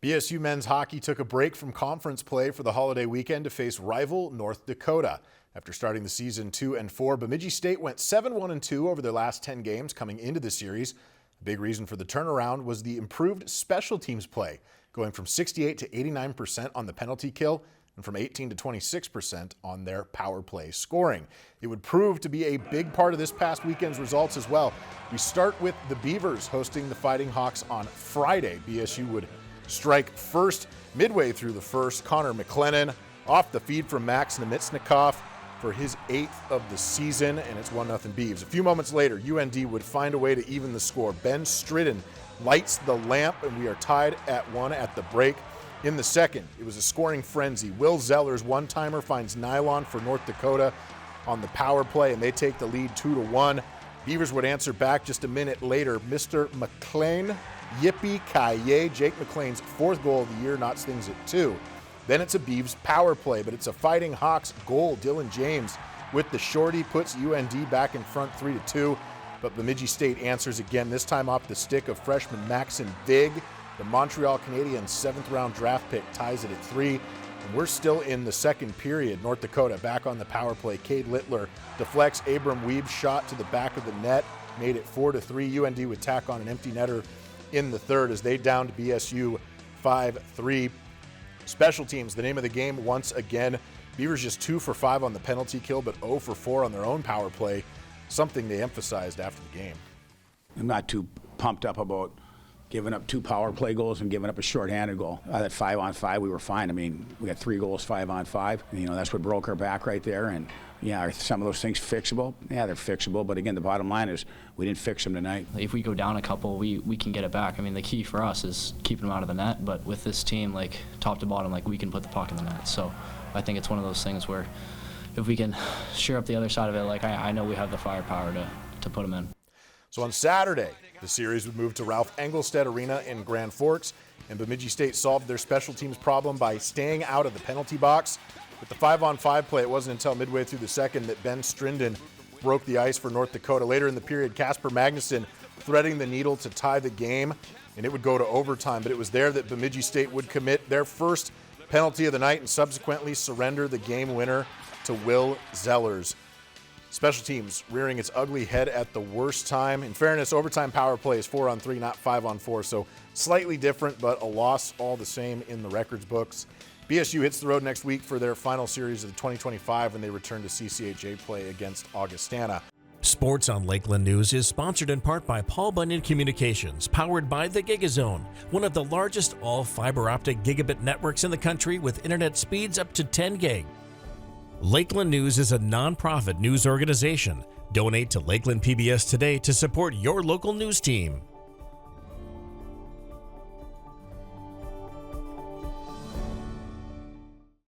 BSU men's hockey took a break from conference play for the holiday weekend to face rival North Dakota. After starting the season 2-4, Bemidji State went 7-1-2 over their last 10 games coming into the series. A big reason for the turnaround was the improved special teams play, going from 68% to 89% on the penalty kill and from 18% to 26% on their power play scoring. It would prove to be a big part of this past weekend's results as well. We start with the Beavers hosting the Fighting Hawks on Friday. BSU would strike first midway through the first. Connor McLennan off the feed from Max Nemitsnikov for his 8th of the season, and it's 1-0 Beavs. A few moments later, UND would find a way to even the score. Ben Stridden lights the lamp, and we are tied at 1 at the break. In the second, it was a scoring frenzy. Will Zeller's one-timer finds nylon for North Dakota on the power play, and they take the lead 2-1. Beavers would answer back just a minute later. Mr. McLean, yippee-ki-yay. Jake McLean's 4th goal of the year knots things at 2. Then it's a Beavs power play, but it's a Fighting Hawks goal. Dylan James with the shorty puts UND back in front 3-2. But Bemidji State answers again, this time off the stick of freshman Maxon Vig. The Montreal Canadiens 7th-round draft pick ties it at 3. And we're still in the second period. North Dakota back on the power play. Cade Littler deflects Abram Weeb's shot to the back of the net, made it 4-3. UND would tack on an empty netter in the third as they downed BSU 5-3. Special teams, the name of the game once again. Beavers just 2 for 5 on the penalty kill, but 0 for 4 on their own power play, something they emphasized after the game. I'm not too pumped up about giving up 2 power play goals and giving up a shorthanded goal. That 5-on-5, we were fine. I mean, we got 3 goals 5-on-5. You know, that's what broke our back right there. And yeah, are some of those things fixable? Yeah, they're fixable. But again, the bottom line is we didn't fix them tonight. If we go down a couple, we can get it back. I mean, the key for us is keeping them out of the net. But with this team, like top to bottom, like we can put the puck in the net. So I think it's one of those things where if we can shear up the other side of it, like I know we have the firepower to put them in. So on Saturday, the series would move to Ralph Engelstad Arena in Grand Forks, and Bemidji State solved their special teams problem by staying out of the penalty box. With the 5-on-5 play, it wasn't until midway through the second that Ben Strinden broke the ice for North Dakota. Later in the period, Casper Magnuson threading the needle to tie the game, and it would go to overtime. But it was there that Bemidji State would commit their first penalty of the night and subsequently surrender the game winner to Will Zellers. Special teams rearing its ugly head at the worst time. In fairness, overtime power play is 4-on-3, not 5-on-4, so slightly different, but a loss all the same in the records books. BSU hits the road next week for their final series of the 2025 when they return to CCHA play against Augustana. Sports on Lakeland News is sponsored in part by Paul Bunyan Communications, powered by the Gigazone, one of the largest all-fiber optic gigabit networks in the country with internet speeds up to 10 gig. Lakeland News is a nonprofit news organization. Donate to Lakeland PBS today to support your local news team.